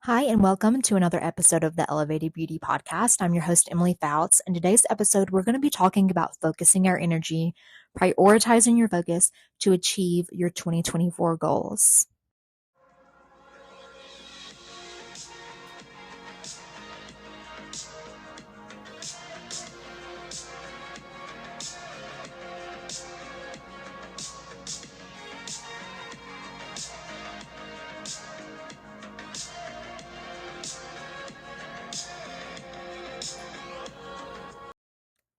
Hi, and welcome to another episode of the Elevated Beauty Podcast. I'm your host, Emily Fouts. In today's episode, we're going to be talking about focusing our energy, prioritizing your focus to achieve your 2024 goals.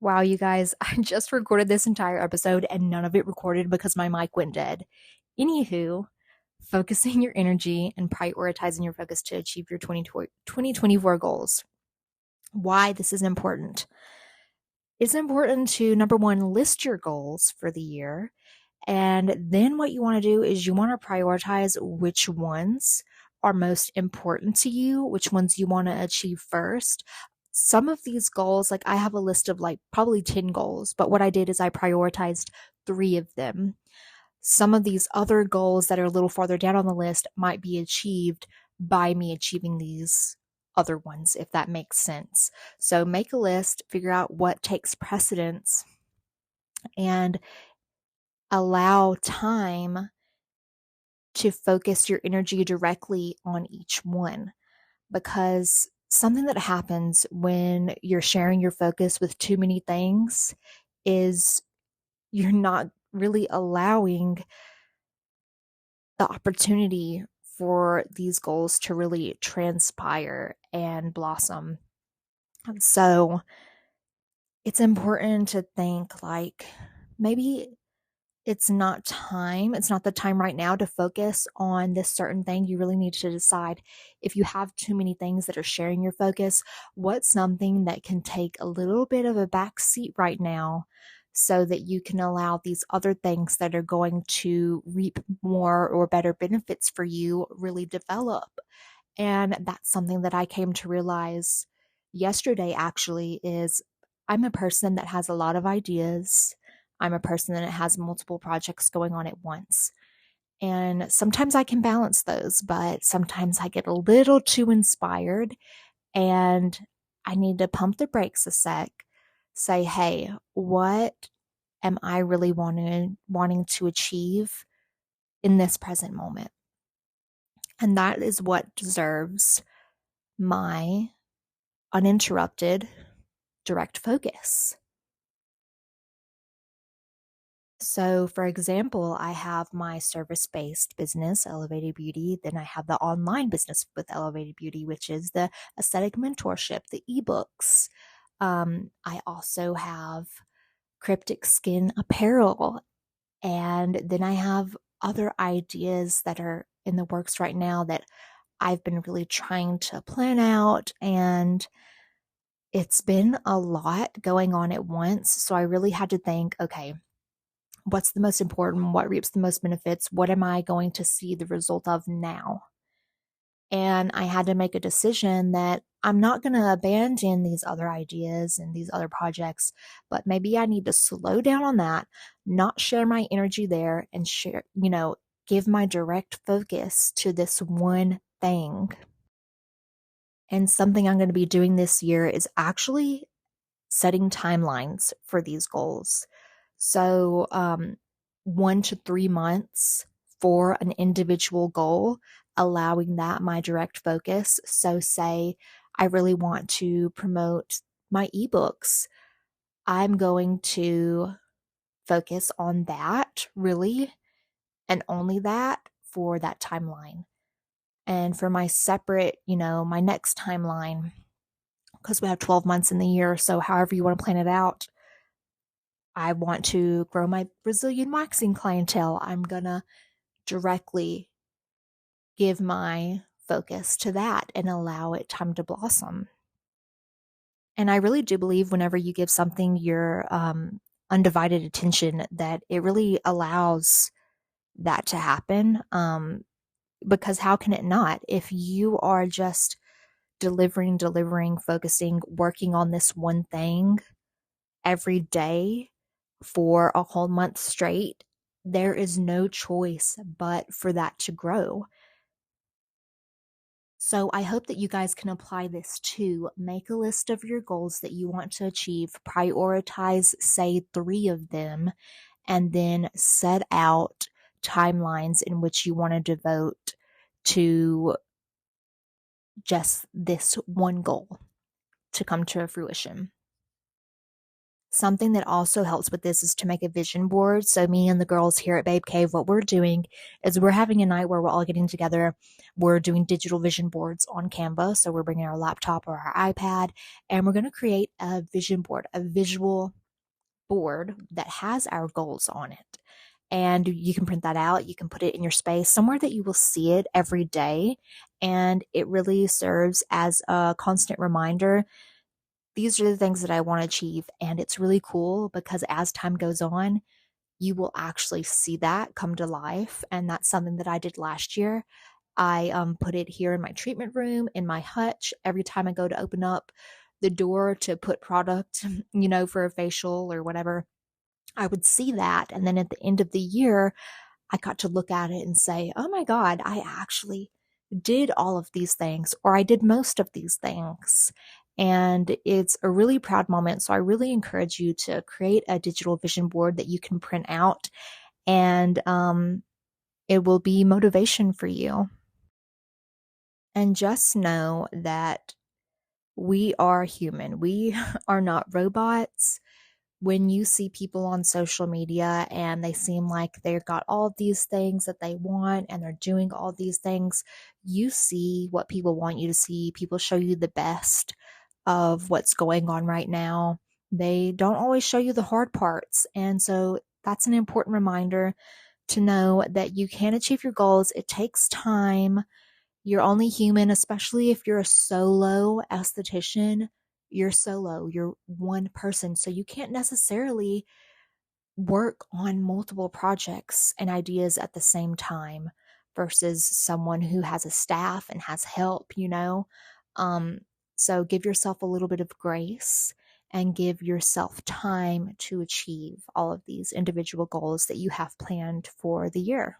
Wow, you guys, I just recorded this entire episode and none of it recorded because my mic went dead. Anywho, focusing your energy and prioritizing your focus to achieve your 2024 goals. Why this is important. It's important to, number one, list your goals for the year. And then what you want to do is you want to prioritize which ones are most important to you, which ones you want to achieve first. Some of these goals, like I have a list of like probably 10 goals, but what I did is I prioritized 3 of them. Some of these other goals that are a little farther down on the list might be achieved by me achieving these other ones, if that makes sense. So make a list, figure out what takes precedence, and allow time to focus your energy directly on each one. Because something that happens when you're sharing your focus with too many things is you're not really allowing the opportunity for these goals to really transpire and blossom. So it's important to think like maybe it's not the time right now to focus on this certain thing. You really need to decide if you have too many things that are sharing your focus, what's something that can take a little bit of a back seat right now so that you can allow these other things that are going to reap more or better benefits for you really develop. And that's something that I came to realize yesterday actually is I'm a person that has a lot of ideas. I'm a person that has multiple projects going on at once. And sometimes I can balance those, but sometimes I get a little too inspired and I need to pump the brakes a sec, say, hey, what am I really wanting to achieve in this present moment? And that is what deserves my uninterrupted direct focus. So, for example, I have my service based business, Elevated Beauty. Then I have the online business with Elevated Beauty, which is the aesthetic mentorship, the ebooks. I also have Cryptic Skin apparel. And then I have other ideas that are in the works right now that I've been really trying to plan out. And it's been a lot going on at once. So I really had to think, okay, what's the most important? What reaps the most benefits? What am I going to see the result of now? And I had to make a decision that I'm not going to abandon these other ideas and these other projects, but maybe I need to slow down on that, not share my energy there, and give my direct focus to this one thing. And something I'm going to be doing this year is actually setting timelines for these goals. So, 1 to 3 months for an individual goal, allowing that my direct focus. So, say I really want to promote my ebooks, I'm going to focus on that really and only that for that timeline. And for my separate, my next timeline, because we have 12 months in the year. So, however you want to plan it out, I want to grow my Brazilian waxing clientele. I'm going to directly give my focus to that and allow it time to blossom. And I really do believe whenever you give something your undivided attention, that it really allows that to happen. Because how can it not? If you are just delivering, focusing, working on this one thing every day for a whole month straight, there is no choice but for that to grow. So I hope that you guys can apply this too. Make a list of your goals that you want to achieve, prioritize, say, 3 of them, and then set out timelines in which you want to devote to just this one goal to come to fruition. Something that also helps with this is to make a vision board. So me and the girls here at Babe Cave, what we're doing is we're having a night where we're all getting together. We're doing digital vision boards on Canva. So we're bringing our laptop or our iPad, and we're going to create a vision board, a visual board that has our goals on it. And you can print that out. You can put it in your space, somewhere that you will see it every day. And it really serves as a constant reminder. These are the things that I want to achieve. And it's really cool because as time goes on, you will actually see that come to life. And that's something that I did last year. I put it here in my treatment room, in my hutch. Every time I go to open up the door to put product, for a facial or whatever, I would see that. And then at the end of the year, I got to look at it and say, oh my God, I actually did all of these things, or I did most of these things. And it's a really proud moment. So I really encourage you to create a digital vision board that you can print out, and it will be motivation for you. And just know that we are human. We are not robots. When you see people on social media and they seem like they've got all these things that they want and they're doing all these things, you see what people want you to see. People show you the best of what's going on right now. They don't always show you the hard parts. And so that's an important reminder to know that you can achieve your goals. It takes time. You're only human, especially if you're a solo esthetician. You're solo, you're one person. So you can't necessarily work on multiple projects and ideas at the same time versus someone who has a staff and has help. So give yourself a little bit of grace and give yourself time to achieve all of these individual goals that you have planned for the year.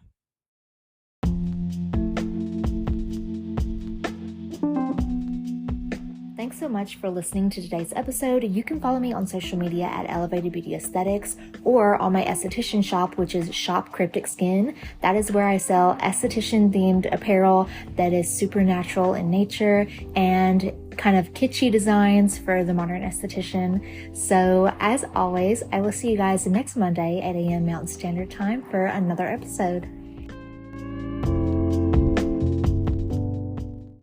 Thanks so much for listening to today's episode. You can follow me on social media at Elevated Beauty Aesthetics or on my esthetician shop, which is Shop Cryptic Skin. That is where I sell esthetician themed apparel that is supernatural in nature and kind of kitschy designs for the modern esthetician. So as always, I will see you guys next Monday at 8 a.m. Mountain Standard Time for another episode.